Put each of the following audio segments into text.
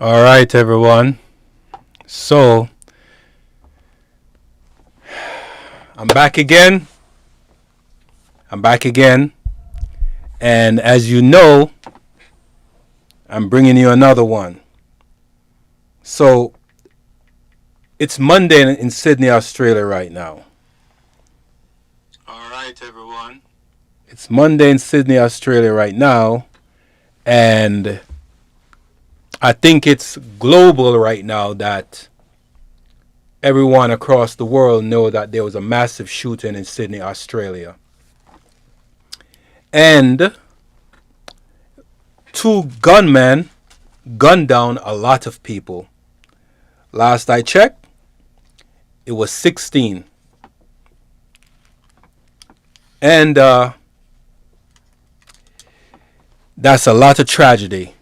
All right, everyone. So I'm back again. And as you know, I'm bringing you another one. So it's Monday in Sydney, Australia right now. All right, everyone. It's Monday in Sydney, Australia right now. And I think it's global right now that everyone across the world know that there was a massive shooting in Sydney, Australia. And 2 gunmen gunned down a lot of people. Last I checked, it was 16. And that's a lot of tragedy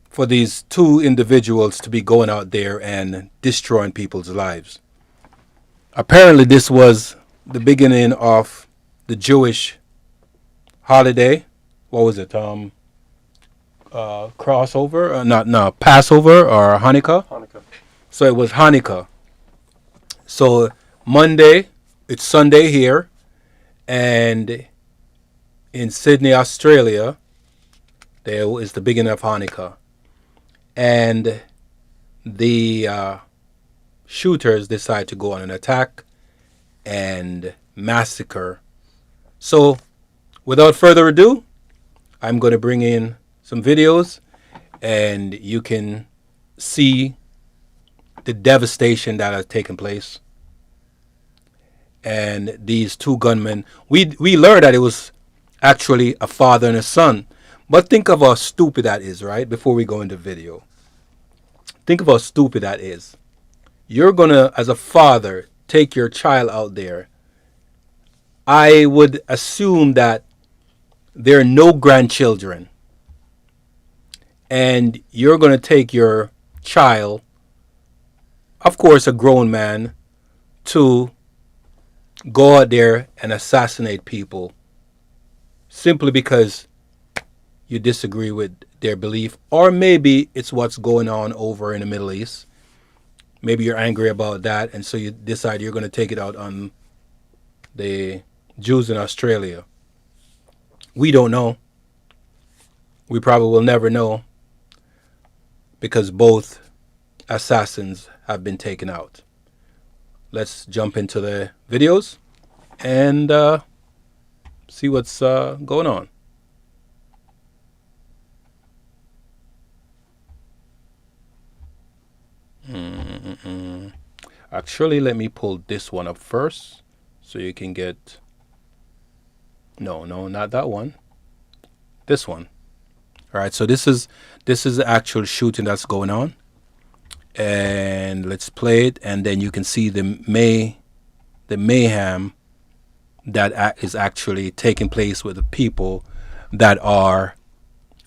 for these 2 individuals to be going out there and destroying people's lives. Apparently this was the beginning of the Jewish holiday. What was it? Crossover? Passover or Hanukkah? Hanukkah. So it was Hanukkah. So Monday, it's Sunday here, and in Sydney, Australia, there is the beginning of Hanukkah. And the shooters decide to go on an attack and massacre. So without further ado, I'm going to bring in some videos and you can see the devastation that has taken place. And these 2 gunmen, we learned that it was actually a father and a son. But think of how stupid that is, right? Before we go into video. Think of how stupid that is. You're going to, as a father, take your child out there. I would assume that there are no grandchildren. And you're going to take your child, of course a grown man, to go out there and assassinate people simply because you disagree with their belief, or maybe it's what's going on over in the Middle East. Maybe you're angry about that, and so you decide you're going to take it out on the Jews in Australia. We don't know. We probably will never know, because both assassins have been taken out. Let's jump into the videos and see what's going on. Actually, let me pull this one up first so you can get... No, not that one. This one. All right, so this is the actual shooting that's going on. And let's play it, and then you can see the mayhem that is actually taking place with the people that are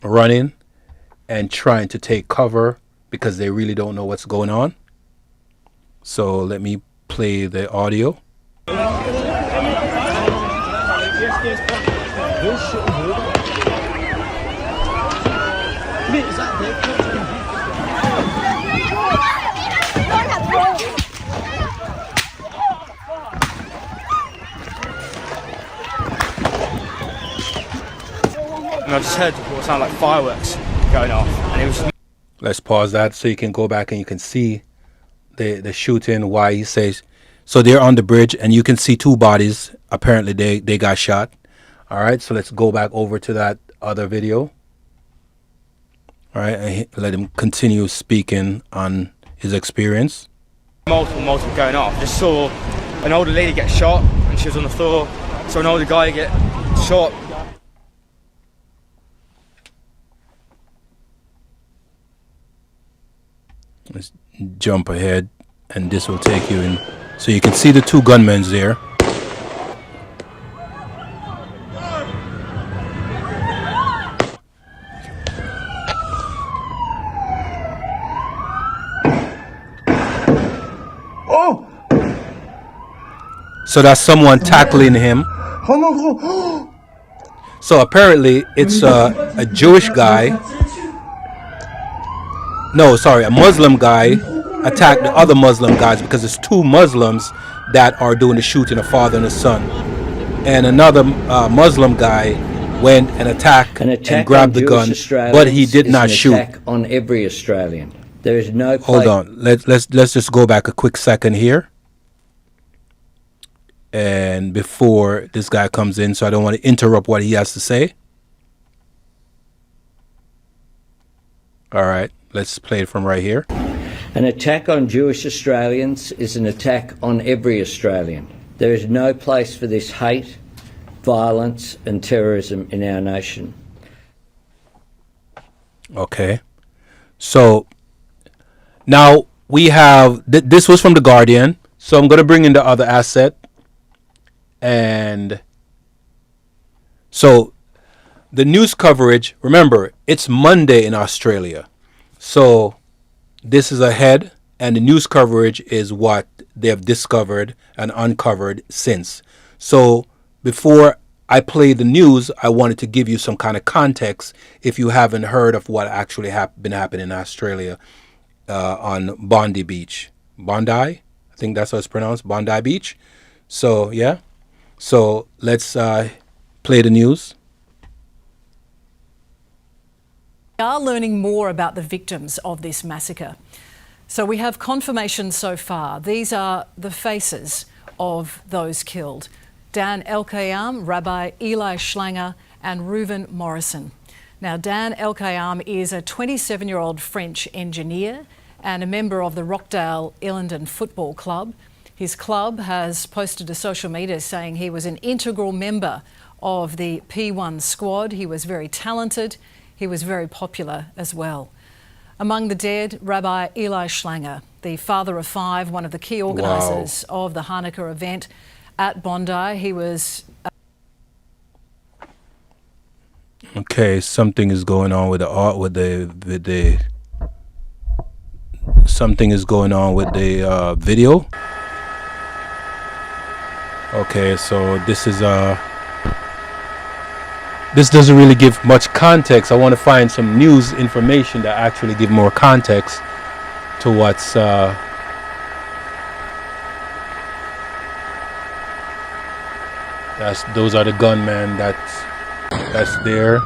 running and trying to take cover because they really don't know what's going on. So let me play the audio. and I just heard what sounded like fireworks going off, and it was just... Let's pause that so you can go back and you can see the shooting, why he says. So they're on the bridge and you can see two bodies. Apparently they got shot. All right, so let's go back over to that other video. All right, and let him continue speaking on his experience. multiple going off. Just saw an older lady get shot and she was on the floor. Saw an older guy get shot. Let's jump ahead and this will take you in. So you can see the two gunmen there. Oh! So that's someone tackling him. So apparently it's a Jewish guy. No, sorry, a Muslim guy attacked the other Muslim guys because it's two Muslims that are doing the shooting, a father and a son. And another Muslim guy went and attacked and grabbed the gun, but he did not shoot. An attack on every Australian. There is no place. Hold on, let's just go back a quick second here. And before this guy comes in, so I don't want to interrupt what he has to say. All right, let's play it from right here. An attack on Jewish Australians is an attack on every Australian. There is no place for this hate, violence and terrorism in our nation. Okay. So now we have, this was from The Guardian. So I'm going to bring in the other asset. And so the news coverage, remember, it's Monday in Australia. So this is ahead, and the news coverage is what they have discovered and uncovered since. So before I play the news, I wanted to give you some kind of context if you haven't heard of what actually been happening in Australia on Bondi Beach. Bondi? I think that's how it's pronounced, Bondi Beach. So, yeah. So let's play the news. We are learning more about the victims of this massacre. So we have confirmation so far. These are the faces of those killed. Dan El-Kayam, Rabbi Eli Schlanger and Reuven Morrison. Now, Dan El-Kayam is a 27-year-old French engineer and a member of the Rockdale Illendon Football Club. His club has posted to social media saying he was an integral member of the P1 squad. He was very talented. He was very popular as well. Among the dead, Rabbi Eli Schlanger, the father of five, one of the key organisers of the Hanukkah event at Bondi. He was... Okay, something is going on with the art, with the something is going on with the video. Okay, so this is this doesn't really give much context. I want to find some news information that actually give more context to what's those are the gunmen that's there.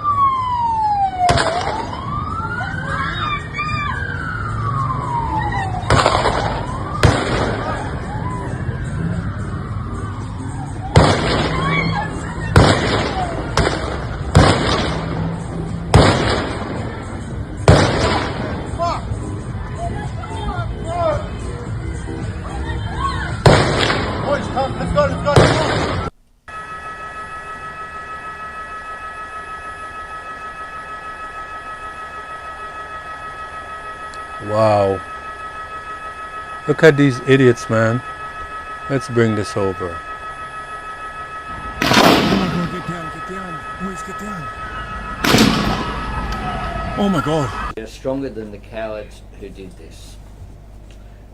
Wow. Look at these idiots, man. Let's bring this over. Oh my God. They're stronger than the cowards who did this.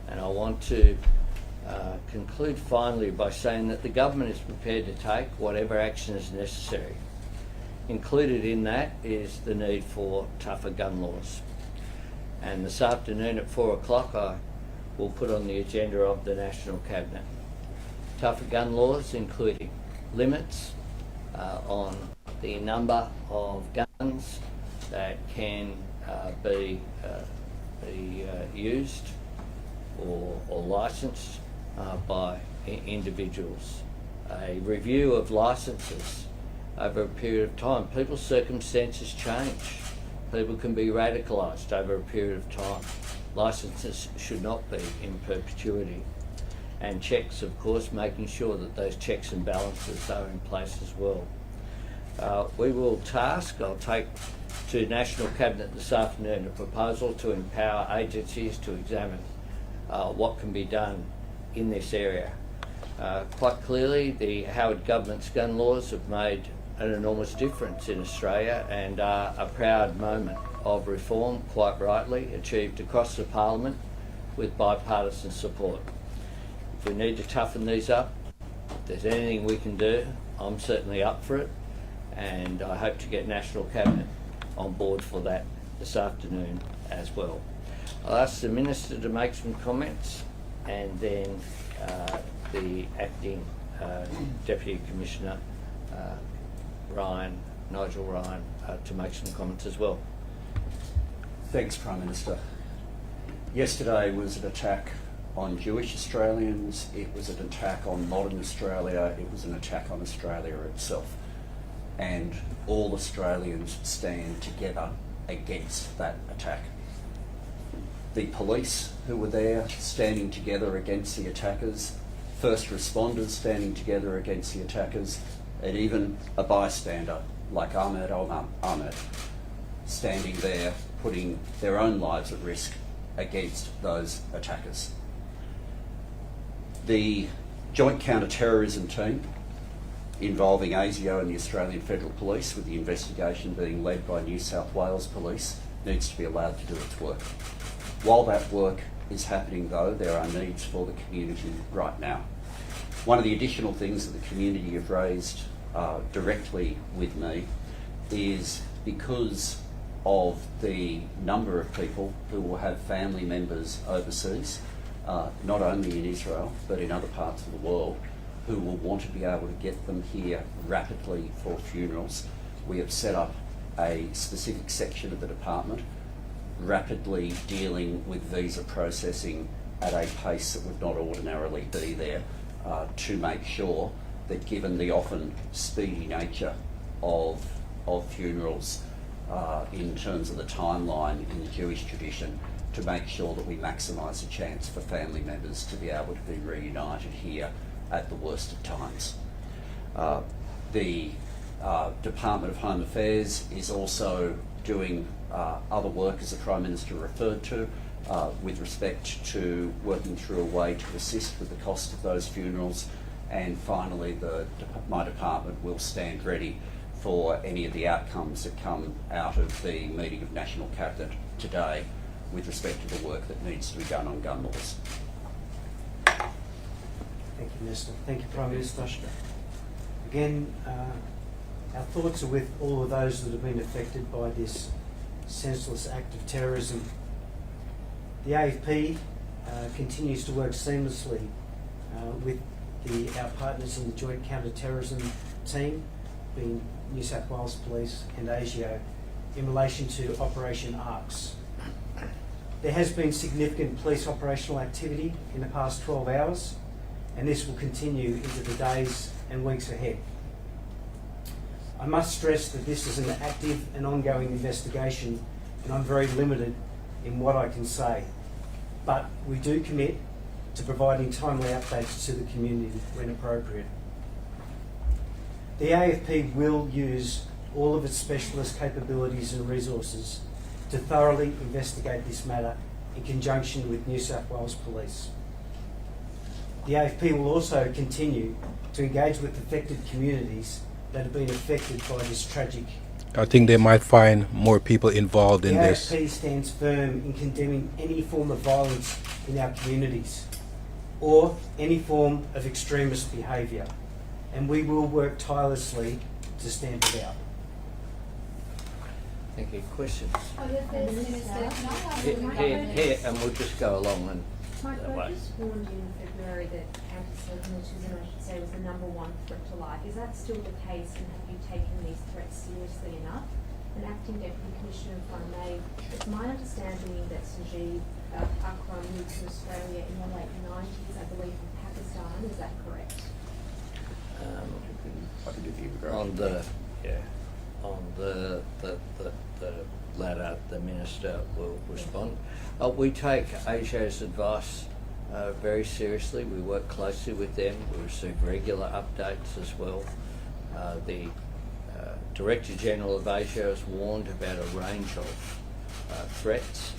And I want to conclude finally by saying that the government is prepared to take whatever action is necessary. Included in that is the need for tougher gun laws. And this afternoon at 4 o'clock I will put on the agenda of the National Cabinet tougher gun laws, including limits on the number of guns guns that can be used or licensed by individuals. A review of licences over a period of time. People's circumstances change. People can be radicalised over a period of time. Licences should not be in perpetuity. And checks, of course, making sure that those checks and balances are in place as well. We will I'll take to National Cabinet this afternoon a proposal to empower agencies to examine what can be done in this area. Quite clearly, the Howard government's gun laws have made an enormous difference in Australia and are a proud moment of reform, quite rightly, achieved across the Parliament with bipartisan support. If we need to toughen these up, if there's anything we can do, I'm certainly up for it, and I hope to get National Cabinet on board for that this afternoon as well. I'll ask the Minister to make some comments, and then the Acting Deputy Commissioner, Nigel Ryan, to make some comments as well. Thanks, Prime Minister. Yesterday was an attack on Jewish Australians, it was an attack on modern Australia, it was an attack on Australia itself. And all Australians stand together against that attack. The police who were there standing together against the attackers, first responders standing together against the attackers, and even a bystander like Ahmed Ahmed standing there putting their own lives at risk against those attackers. The Joint Counter-Terrorism Team involving ASIO and the Australian Federal Police, with the investigation being led by New South Wales Police, needs to be allowed to do its work. While that work is happening though, there are needs for the community right now. One of the additional things that the community have raised directly with me is because of the number of people who will have family members overseas, not only in Israel but in other parts of the world, who will want to be able to get them here rapidly for funerals. We have set up a specific section of the department rapidly dealing with visa processing at a pace that would not ordinarily be there, to make sure that, given the often speedy nature of funerals in terms of the timeline in the Jewish tradition, to make sure that we maximise the chance for family members to be able to be reunited here at the worst of times. The Department of Home Affairs is also doing other work, as the Prime Minister referred to, with respect to working through a way to assist with the cost of those funerals. And finally, my department will stand ready for any of the outcomes that come out of the meeting of National Cabinet today with respect to the work that needs to be done on gun laws. Thank you, Minister. Thank you, Prime Minister. Again, our thoughts are with all of those that have been affected by this senseless act of terrorism. The AFP continues to work seamlessly with our partners in the Joint Counter-Terrorism Team, being New South Wales Police and ASIO, in relation to Operation ARCS. There has been significant police operational activity in the past 12 hours, and this will continue into the days and weeks ahead. I must stress that this is an active and ongoing investigation, and I'm very limited in what I can say. But we do commit to providing timely updates to the community when appropriate. The AFP will use all of its specialist capabilities and resources to thoroughly investigate this matter in conjunction with New South Wales Police. The AFP will also continue to engage with affected communities that have been affected by this tragic. I think they might find more people involved in this. The AFP stands firm in condemning any form of violence in our communities or any form of extremist behaviour, and we will work tirelessly to stamp it out. Thank you. Questions? Here, Here, and we'll just go along and Mike, that I way. just warned you in February that anti-Semitism, I should say, was the #1 threat to life. Is that still the case, and have you taken these threats seriously enough? an acting Deputy Commissioner, if I may. It's my understanding that Sajid Akram moved to Australia in the late 90s, I believe, from Pakistan. Is that correct? I can do the immigration. On the latter, the Minister will respond. We take ASIO's advice very seriously. We work closely with them. We receive regular updates as well. The Director General of ASIO has warned about a range of threats,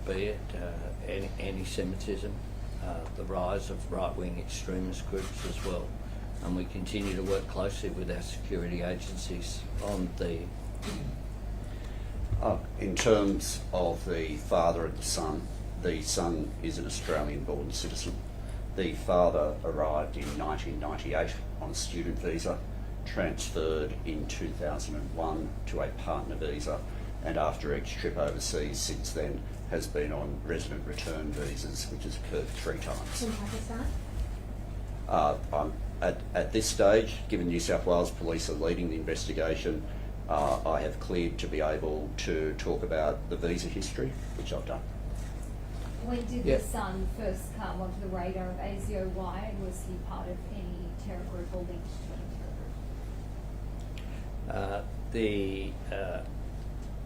be it anti-Semitism, the rise of right-wing extremist groups as well. And we continue to work closely with our security agencies on the... In terms of the father and the son is an Australian-born citizen. The father arrived in 1998 on a student visa, transferred in 2001 to a partner visa, and after each trip overseas since then has been on resident return visas, which has occurred 3 times. From Pakistan? At this stage, given New South Wales Police are leading the investigation, I have cleared to be able to talk about the visa history, which I've done. When did the son first come onto the radar of ASIO? Why? Was he part of any terror group or linked to any terror group? The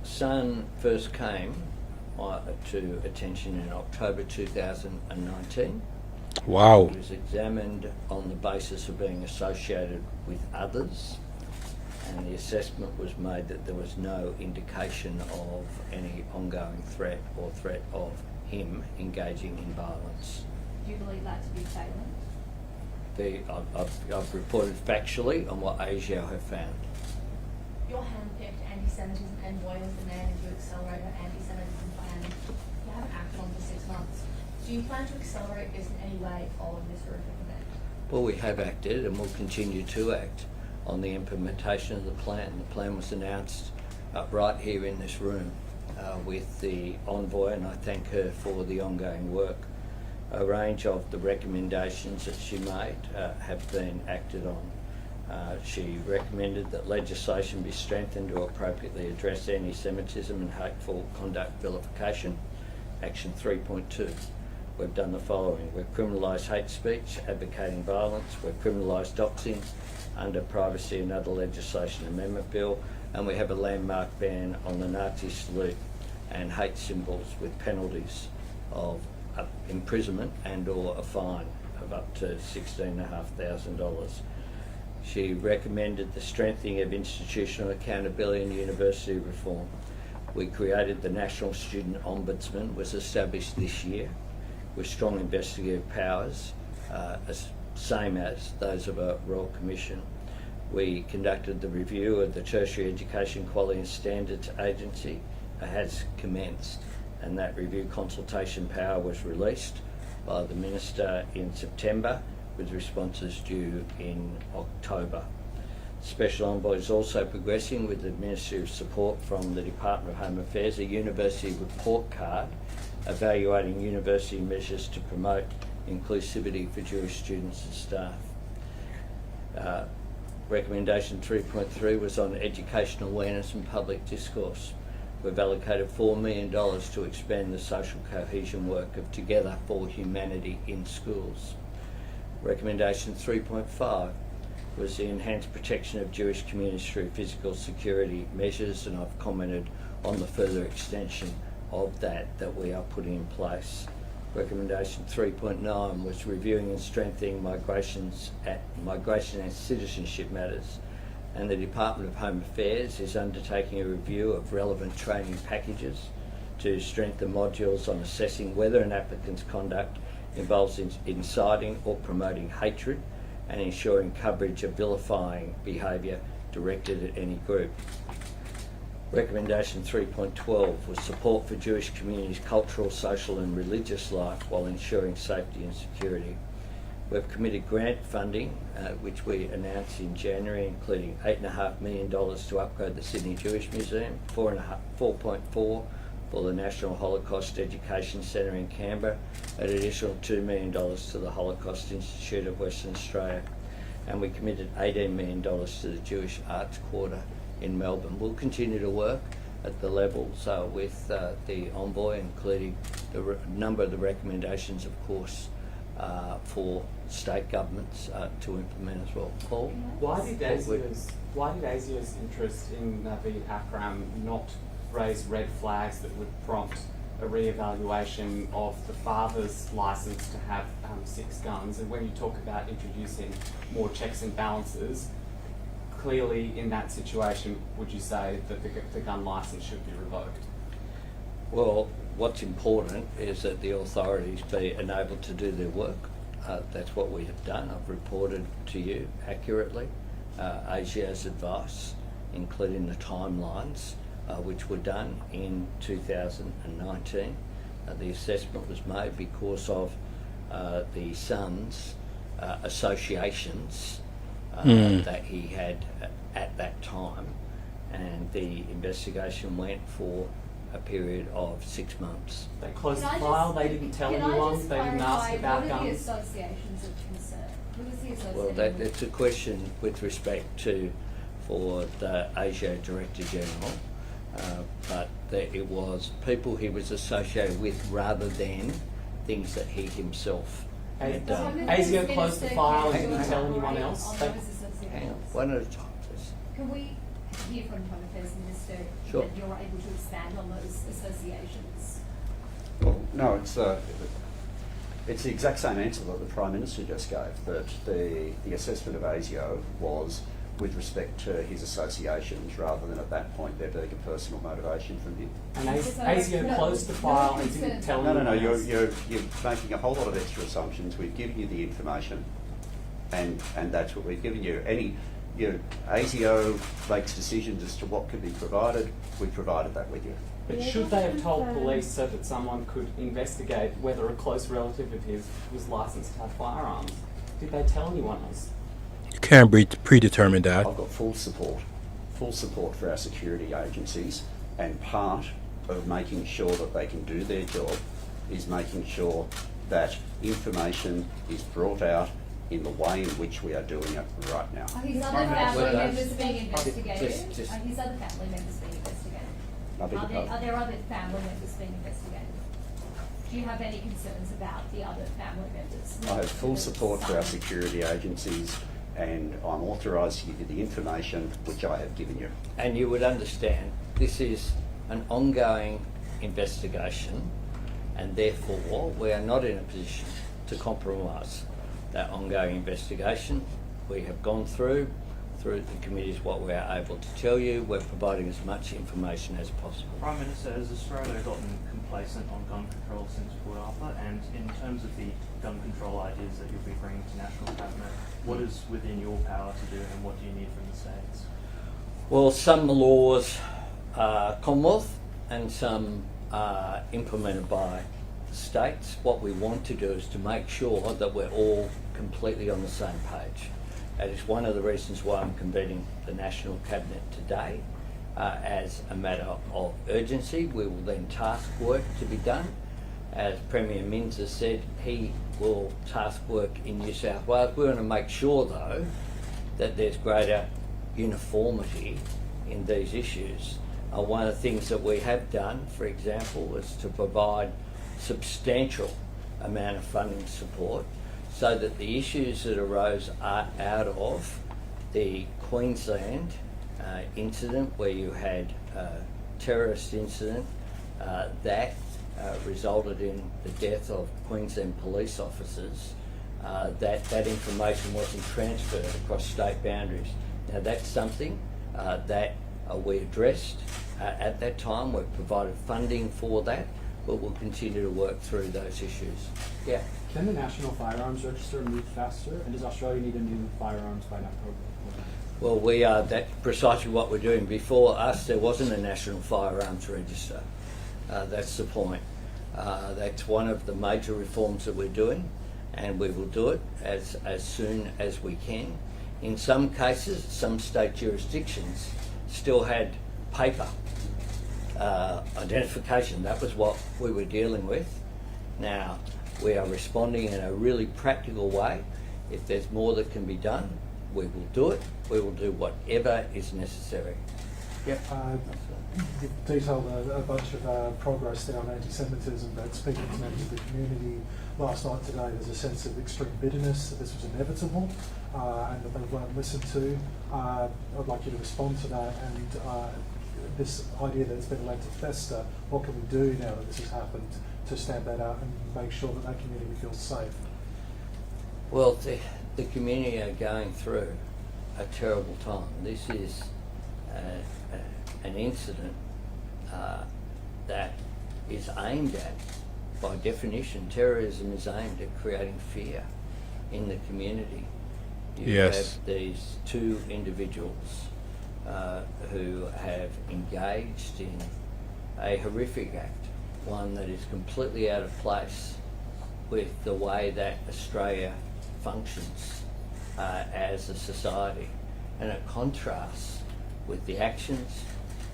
son first came to attention in October 2019. Wow. He was examined on the basis of being associated with others, and the assessment was made that there was no indication of any ongoing threat or threat of him engaging in violence. Do you believe that to be salient? I've reported factually on what ASIO have found. Your hand-picked anti-Semitism envoy was demanded to accelerate her anti-Semitism plan. You haven't acted on for 6 months. Do you plan to accelerate this in any way following this horrific event? Well, we have acted and will continue to act on the implementation of the plan. The plan was announced right here in this room with the envoy, and I thank her for the ongoing work. A range of the recommendations that she made have been acted on. She recommended that legislation be strengthened to appropriately address anti-Semitism and hateful conduct vilification. Action 3.2. We've done the following. We've criminalised hate speech, advocating violence. We've criminalised doxing under Privacy and Other Legislation Amendment Bill. And we have a landmark ban on the Nazi salute and hate symbols with penalties of imprisonment and or a fine of up to $16,500. She recommended the strengthening of institutional accountability and university reform. We created the National Student Ombudsman, was established this year, with strong investigative powers, same as those of a Royal Commission. We conducted the review of the Tertiary Education Quality and Standards Agency. It has commenced, and that review consultation power was released by the Minister in September, with responses due in October. Special Envoy is also progressing with administrative support from the Department of Home Affairs, a university report card evaluating university measures to promote inclusivity for Jewish students and staff. Recommendation 3.3 was on education awareness and public discourse. We've allocated $4 million to expand the social cohesion work of Together for Humanity in schools. Recommendation 3.5 was the enhanced protection of Jewish communities through physical security measures, and I've commented on the further extension of that we are putting in place. Recommendation 3.9 was reviewing and strengthening migration and citizenship matters, and the Department of Home Affairs is undertaking a review of relevant training packages to strengthen modules on assessing whether an applicant's conduct involves inciting or promoting hatred and ensuring coverage of vilifying behaviour directed at any group. Recommendation 3.12 was support for Jewish communities' cultural, social and religious life while ensuring safety and security. We've committed grant funding, which we announced in January, including $8.5 million to upgrade the Sydney Jewish Museum, 4.4 for the National Holocaust Education Centre in Canberra, an additional $2 million to the Holocaust Institute of Western Australia, and we committed $18 million to the Jewish Arts Quarter in Melbourne. We'll continue to work at the levels with the Envoy, including the number of the recommendations, of course, for state governments to implement as well. Paul? Why did ASIO's interest in Naveed Akram not raise red flags that would prompt a re-evaluation of the father's licence to have 6 guns? And when you talk about introducing more checks and balances, clearly in that situation, would you say that the gun licence should be revoked? Well, what's important is that the authorities be enabled to do their work. That's what we have done. I've reported to you accurately ASIO's advice, including the timelines, which were done in 2019. The assessment was made because of the son's associations that he had at that time, and the investigation went for a period of 6 months. They closed the file, they didn't tell anyone, they didn't ask about what are the guns? associations of concern? Who was the association? Well, that's a question with respect to for the ASIO Director General, but it was people he was associated with rather than things that he himself had done. ASIO closed the file and didn't tell anyone else? Hang on, one at a time, please. Can we hear from Home Affairs Minister Sure. that you're able to expand on those associations? Well, no, it's the exact same answer that the Prime Minister just gave, that the assessment of ASIO was with respect to his associations rather than at that point there being a personal motivation from him. And ASIO closed the file and didn't tell anyone No, else? you're making a whole lot of extra assumptions. We've given you the information and that's what we've given you. ASIO makes decisions as to what can be provided. We provided that with you. But should they have told police so that someone could investigate whether a close relative of his was licensed to have firearms? Did they tell anyone else? You can't predetermine that. I've got full support for our security agencies, and part of making sure that they can do their job is making sure that information is brought out in the way in which we are doing it right now. Are his other family Well, members being investigated? just- Are his other family members being investigated? I beg your pardon? Are there other family members being investigated? Do you have any concerns about the other family members? I have full support for our security agencies, and I'm authorised to give you the information which I have given you. And you would understand this is an ongoing investigation, and therefore we are not in a position to compromise that ongoing investigation. We have gone through the committees what we are able to tell you. We're providing as much information as possible. Prime Minister, has Australia gotten complacent on gun control since Port Arthur? And in terms of the gun control ideas that you'll be bringing to National Cabinet, what is within your power to do and what do you need from the States? Well, some laws are Commonwealth and some are implemented by the states. What we want to do is to make sure that we're all completely on the same page. That is one of the reasons why I'm convening the National Cabinet today as a matter of urgency. We will then task work to be done. As Premier Minns has said, he will task work in New South Wales. We want to make sure, though, that there's greater uniformity in these issues. One of the things that we have done, for example, is to provide substantial amount of funding support so that the issues that arose out of the Queensland incident, where you had a terrorist incident that resulted in the death of Queensland police officers, that information wasn't transferred across state boundaries. Now that's something that we addressed at that time. We've provided funding for that, but we'll continue to work through those issues. Yeah. Can the National Firearms Register move faster? And does Australia need a new firearms by that program? Well, that's precisely what we're doing. Before us, there wasn't a National Firearms Register. That's the point. That's one of the major reforms that we're doing, and we will do it as soon as we can. In some cases, some state jurisdictions still had paper identification. That was what we were dealing with. Now, we are responding in a really practical way. If there's more that can be done, we will do it. We will do whatever is necessary. Yep. You've detailed a bunch of progress there on anti-Semitism, but speaking to members of the community last night, today, there's a sense of extreme bitterness that this was inevitable and that they weren't listened to. I'd like you to respond to that and this idea that it's been allowed to fester. What can we do now that this has happened to stamp that out and make sure that that community feels safe? Well, the community are going through a terrible time. This is an incident that is aimed at, by definition, terrorism is aimed at creating fear in the community. You have these two individuals who have engaged in a horrific act, one that is completely out of place with the way that Australia functions as a society, and it contrasts with the actions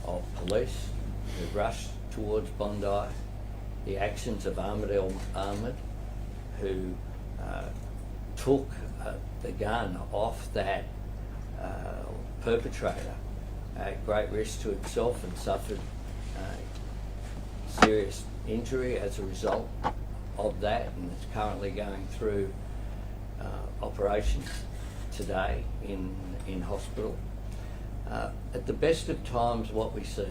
of police who rushed towards Bondi, the actions of Ahmed Ahmed, who took the gun off that perpetrator at great risk to himself and suffered serious injury as a result of that, and is currently going through operations today in hospital. At the best of times, what we see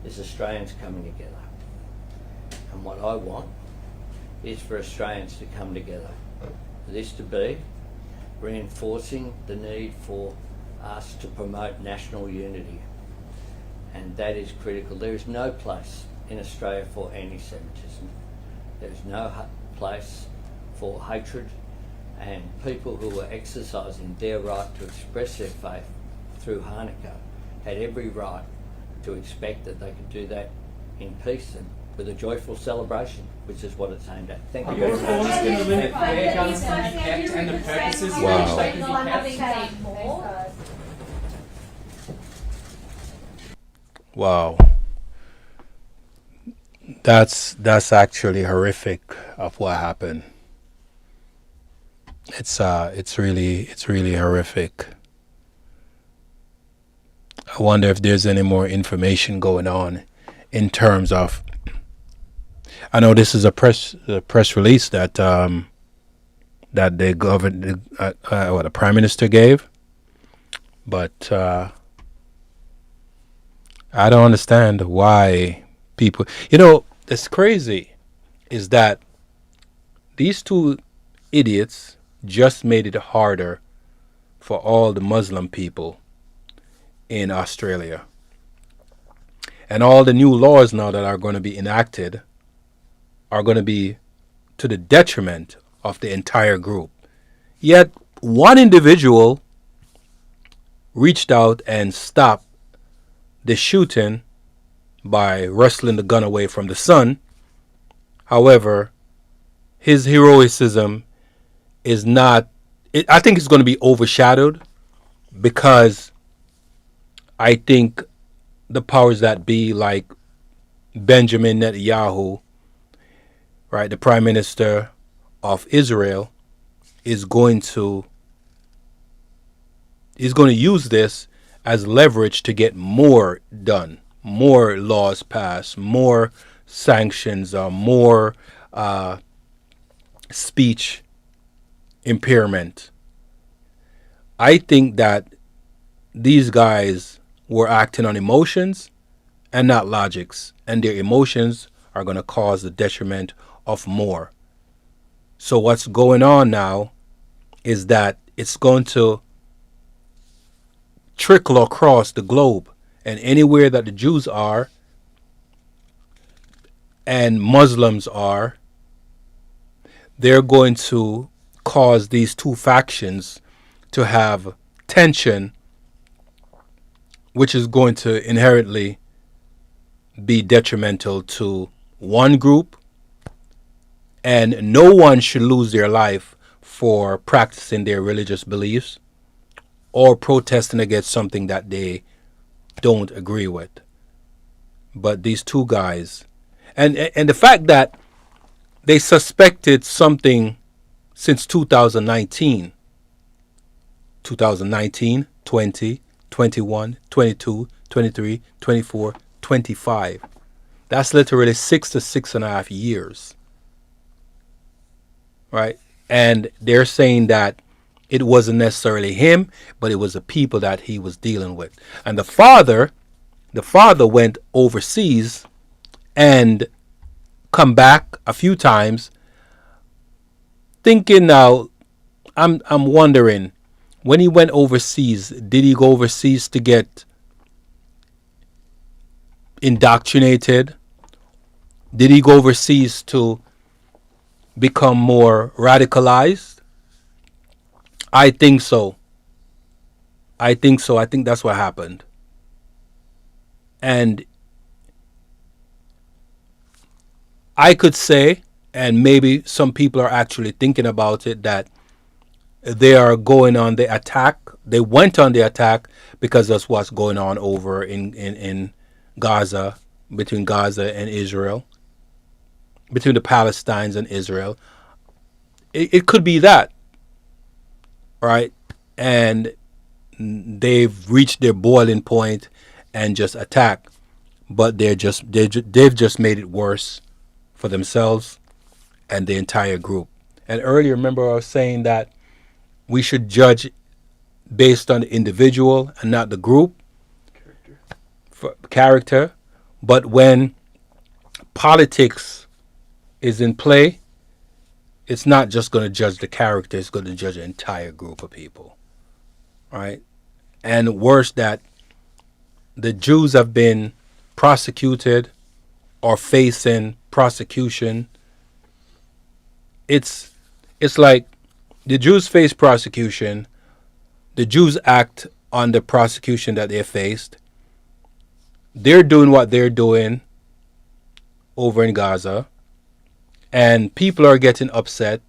is Australians coming together. And what I want is for Australians to come together. For this to be reinforcing the need for us to promote national unity. And that is critical. There is no place in Australia for anti-Semitism. There is no place for hatred, and people who were exercising their right to express their faith through Hanukkah had every right to expect that they could do that in peace and with a joyful celebration, which is what it's aimed at. Thank you very much. Reforms can limit where guns can be kept and the purposes in which they can be kept. Wow. That's actually horrific of what happened. It's really horrific. I wonder if there's any more information going on in terms of. I know this is a press release that that the Prime Minister gave, but I don't understand why people. It's crazy, is that these two idiots just made it harder for all the Muslim people in Australia. And all the new laws now that are going to be enacted are going to be to the detriment of the entire group. Yet one individual reached out and stopped the shooting by wresting the gun away from the son. However, his heroism is not, I think it's going to be overshadowed, because I think the powers that be, like Benjamin Netanyahu, right, the Prime Minister of Israel, is going to use this as leverage to get more done, more laws passed, more sanctions, more speech impairment. I think that these guys were acting on emotions and not logics, and their emotions are going to cause the detriment of more. So what's going on now is that it's going to trickle across the globe, and anywhere that the Jews are and Muslims are, they're going to cause these two factions to have tension, which is going to inherently be detrimental to one group, and no one should lose their life for practicing their religious beliefs or protesting against something that they don't agree with. But these two guys, and the fact that they suspected something since 2019, 20, 20, 21, 22, 23, 24, 25. That's literally 6 to 6.5 years. Right? And they're saying that it wasn't necessarily him, but it was the people that he was dealing with. And the father went overseas and come back a few times, thinking now, I'm wondering, when he went overseas, did he go overseas to get indoctrinated? Did he go overseas to become more radicalized? I think so. I think that's what happened. And I could say, and maybe some people are actually thinking about it, that they are going on the attack. They went on the attack because that's what's going on over in Gaza, between Gaza and Israel, between the Palestinians and Israel. It could be that, right? And they've reached their boiling point and just attack, but they've just made it worse for themselves and the entire group. And earlier, remember I was saying that we should judge based on the individual and not the group character. But when politics is in play, it's not just going to judge the character, it's going to judge an entire group of people. Right? And worse, that the Jews have been prosecuted or facing prosecution. It's like the Jews face prosecution. The Jews act on the prosecution that they faced. They're doing what they're doing over in Gaza, and people are getting upset.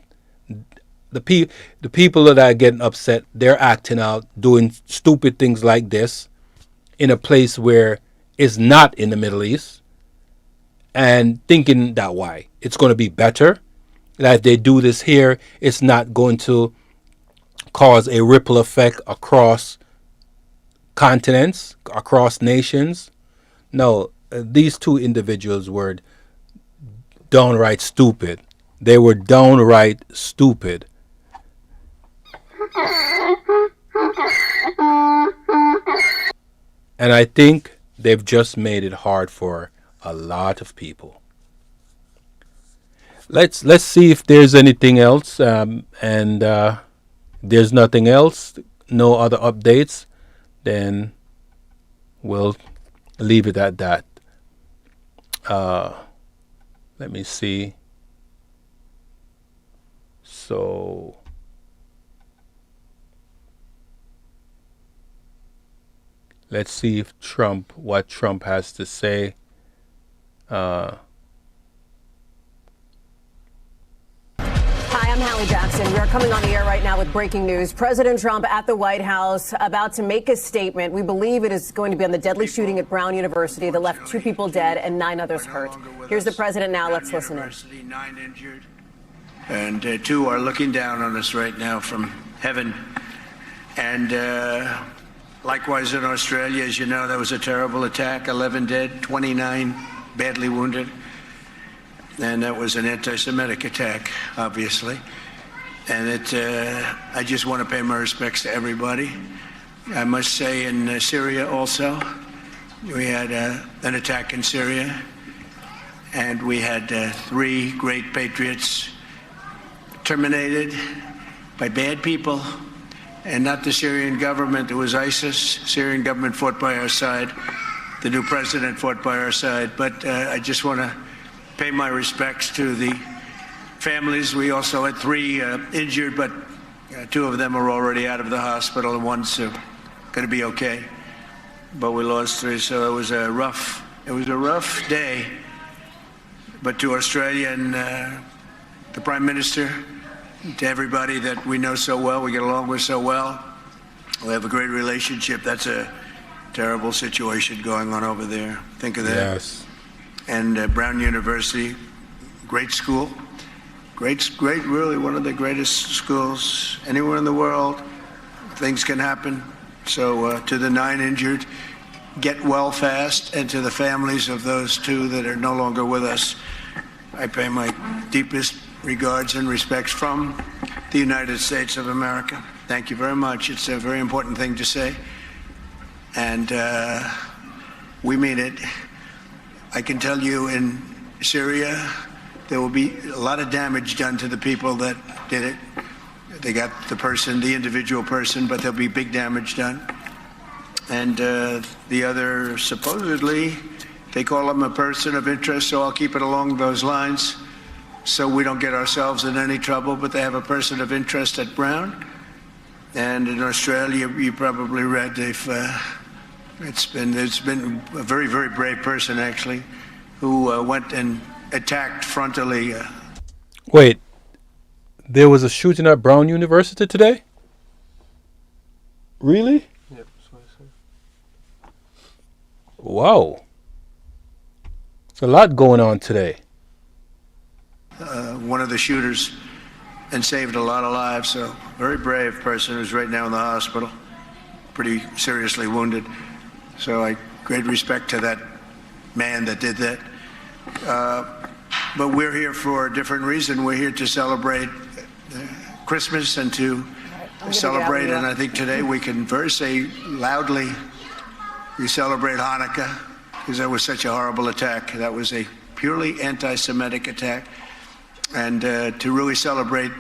The people that are getting upset, they're acting out, doing stupid things like this in a place where it's not in the Middle East, and thinking that why it's going to be better, that if they do this here, it's not going to cause a ripple effect across continents, across nations. No, these two individuals were downright stupid. They were downright stupid. And I think they've just made it hard for a lot of people. Let's see if there's anything else, and there's nothing else, no other updates, then we'll leave it at that. Let me see. So let's see if what Trump has to say. Hi, I'm Hallie Jackson. We are coming on the air right now with breaking news. President Trump at the White House about to make a statement. We believe it is going to be on the deadly shooting at Brown University that left 2 people dead and 9 others hurt. Here's the president now. Let's listen in. 9 injured. And 2 are looking down on us right now from heaven. And likewise in Australia, as you know, that was a terrible attack. 11 dead, 29 badly wounded. And that was an anti-Semitic attack, obviously. And I just want to pay my respects to everybody. I must say in Syria also, we had an attack in Syria. And we had 3 great patriots terminated by bad people. And not the Syrian government, it was ISIS. Syrian government fought by our side. The new president fought by our side. But I just want to pay my respects to the families. We also had 3 injured, but 2 of them are already out of the hospital, and 1's going to be okay. But we lost 3, so it was a rough day. But to Australia and the Prime Minister, to everybody that we know so well, we get along with so well, we have a great relationship. That's a terrible situation going on over there. Think of that. Yes. And Brown University, great school, great, really one of the greatest schools anywhere in the world. Things can happen. So to the 9 injured, get well fast, and to the families of those two that are no longer with us, I pay my deepest regards and respects from the United States of America. Thank you very much. It's a very important thing to say, and we mean it. I can tell you in Syria, there will be a lot of damage done to the people that did it. They got the person, the individual person, but there'll be big damage done. And the other, supposedly, they call him a person of interest, so I'll keep it along those lines so we don't get ourselves in any trouble, but they have a person of interest at Brown. And in Australia, you probably read it's been a very, very brave person, actually, who went and attacked frontally. Wait, there was a shooting at Brown University today? Really? Yep, that's what I said. Wow. There's a lot going on today. One of the shooters, and saved a lot of lives. So very brave person who's right now in the hospital, pretty seriously wounded. So I great respect to that man that did that. But we're here for a different reason. We're here to celebrate Christmas and to celebrate. And I think today we can very say loudly, we celebrate Hanukkah, because that was such a horrible attack. That was a purely anti-Semitic attack. And to really celebrate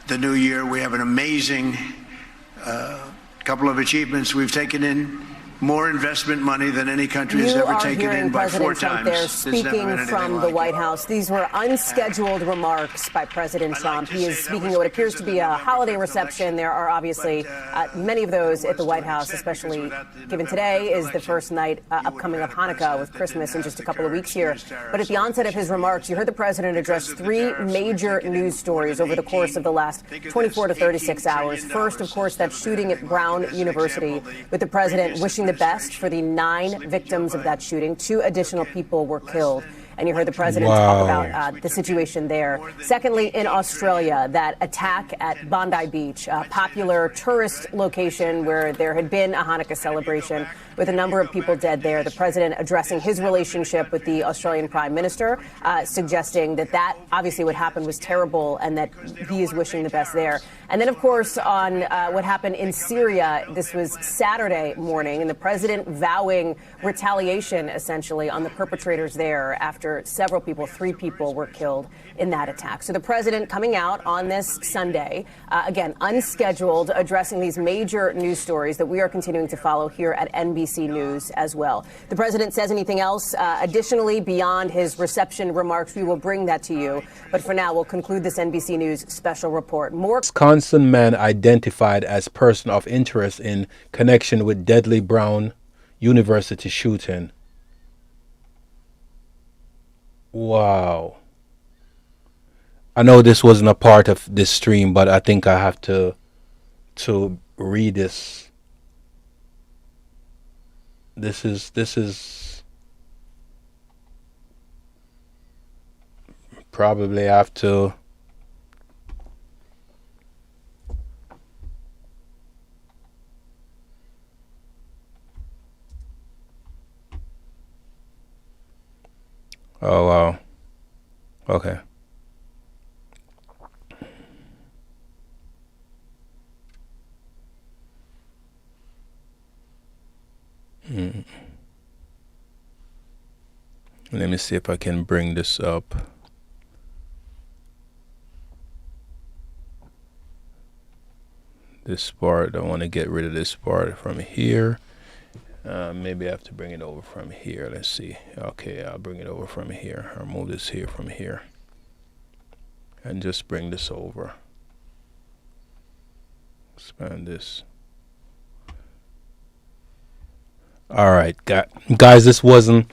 the new year, we have an amazing couple of achievements. We've taken in more investment money than any country has ever taken in by President 4 Trump times. there There's never speaking been anything from like the White House. These were unscheduled remarks by President Trump. He is speaking at what appears to be a holiday reception. There are obviously many of those at the White House, especially given today is the first night upcoming of Hanukkah, with Christmas in just a couple of weeks here. But at the onset of his remarks, you heard the president address 3 major news stories over the course of the last 24 to 36 hours. First, of course, that shooting at Brown University, with the president wishing the best for the 9 victims of that shooting. 2 additional people were killed. And you heard the president talk about the situation there. Secondly, in Australia, that attack at Bondi Beach, a popular tourist location where there had been a Hanukkah celebration with a number of people dead there. The president addressing his relationship with the Australian Prime Minister, suggesting that obviously what happened was terrible and that he is wishing the best there. And then, of course, on what happened in Syria, this was Saturday morning, and the president vowing retaliation, essentially, on the perpetrators there after several people, 3 people, were killed in that attack. So the president coming out on this Sunday, again, unscheduled, addressing these major news stories that we are continuing to follow here at NBC News as well. The president says anything else additionally beyond his reception remarks, we will bring that to you. But for now, we'll conclude this NBC News special report. More Wisconsin man identified as person of interest in connection with deadly Brown University shooting. Wow. I know this wasn't a part of this stream, but I think I have to read this. This is probably have to. Oh, wow. Okay. Let me see if I can bring this up. This part, I want to get rid of this part from here. Maybe I have to bring it over from here. Let's see. Okay, I'll bring it over from here. I'll move this here from here. And just bring this over. Expand this. All right, guys, this wasn't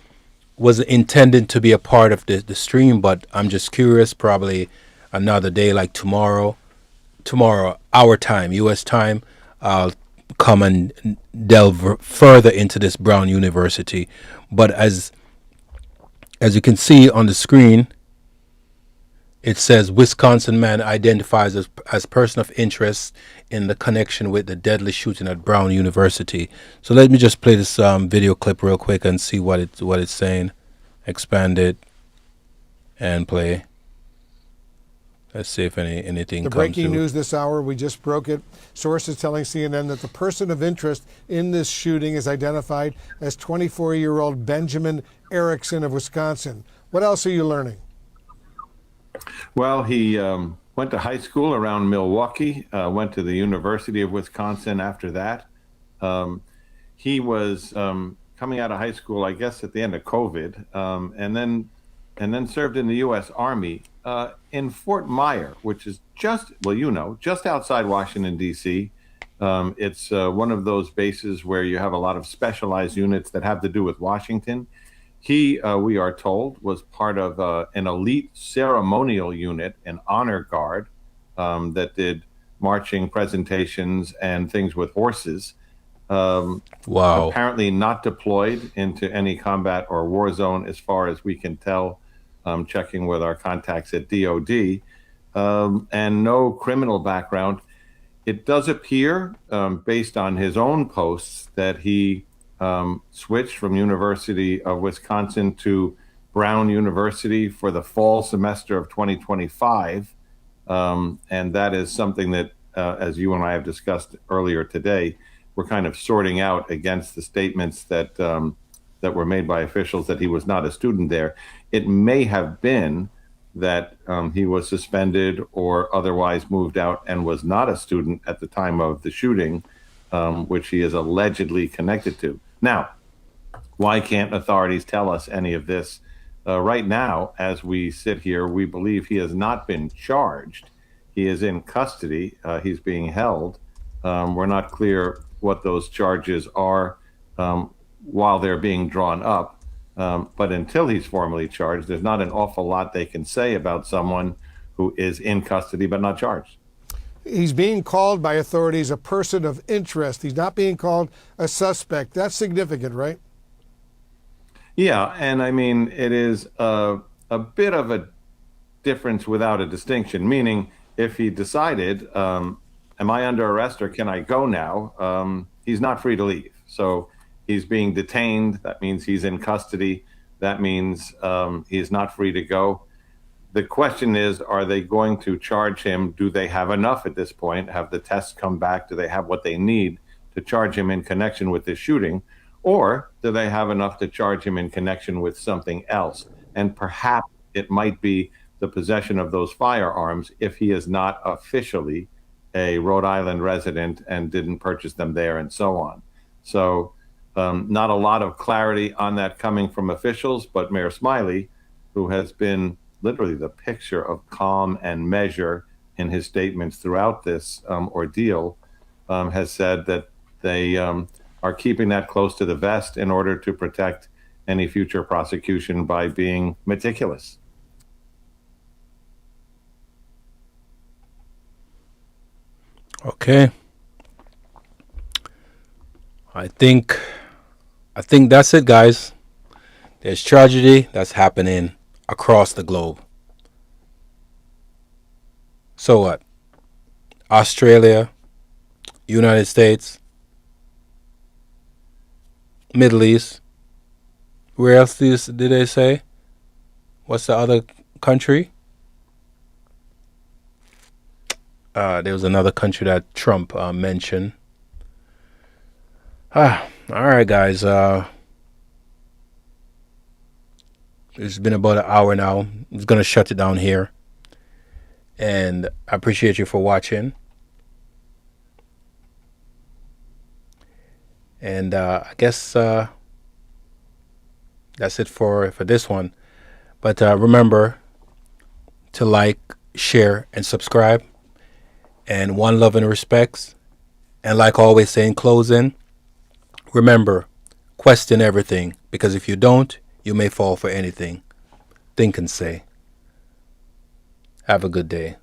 intended to be a part of the stream, but I'm just curious. Probably another day, like tomorrow, our time, U.S. time, I'll come and delve further into this Brown University. But as you can see on the screen, It says Wisconsin man identifies as person of interest in the connection with the deadly shooting at Brown University. So let me just play this video clip real quick and see what it's saying. Expand it and play. Let's see if anything The comes breaking through. news this hour, we just broke it. Sources telling CNN that the person of interest in this shooting is identified as 24-year-old Benjamin Erickson of Wisconsin. What else are you learning? Well, he went to high school around Milwaukee, went to the University of Wisconsin after that. He was coming out of high school, I guess, at the end of COVID, and then served in the U.S. Army in Fort Myer, which is just outside Washington, D.C. It's one of those bases where you have a lot of specialized units that have to do with Washington. He, we are told, was part of an elite ceremonial unit, an honor guard, that did marching presentations and things with horses. Wow. Apparently not deployed into any combat or war zone as far as we can tell, checking with our contacts at DOD, and no criminal background. It does appear, based on his own posts, that he switched from University of Wisconsin to Brown University for the fall semester of 2025. And that is something that, as you and I have discussed earlier today, we're kind of sorting out against the statements that that were made by officials that he was not a student there. It may have been that he was suspended or otherwise moved out and was not a student at the time of the shooting, which he is allegedly connected to. Now, why can't authorities tell us any of this? Right now, as we sit here, we believe he has not been charged. He is in custody. He's being held. We're not clear what those charges are while they're being drawn up. But until he's formally charged, there's not an awful lot they can say about someone who is in custody but not charged. He's being called by authorities a person of interest. He's not being called a suspect. That's significant, right? Yeah, and I mean, it is a bit of a difference without a distinction, meaning if he decided, am I under arrest or can I go now? He's not free to leave. So he's being detained. That means he's in custody. That means he's not free to go. The question is, are they going to charge him? Do they have enough at this point? Have the tests come back? Do they have what they need to charge him in connection with this shooting? Or do they have enough to charge him in connection with something else? And perhaps it might be the possession of those firearms if he is not officially a Rhode Island resident and didn't purchase them there and so on. So not a lot of clarity on that coming from officials, but Mayor Smiley, who has been literally the picture of calm and measure in his statements throughout this ordeal, has said that they are keeping that close to the vest in order to protect any future prosecution by being meticulous. Okay. I think that's it, guys. There's tragedy that's happening across the globe. So what? Australia, United States, Middle East. Where else did they say? What's the other country? There was another country that Trump mentioned. All right, guys. It's been about an hour now. I'm just going to shut it down here. And I appreciate you for watching. And I guess that's it for this one. But remember to like, share, and subscribe. And one love and respects. And like I always say in closing, remember, question everything. Because if you don't, you may fall for anything. Think and say. Have a good day.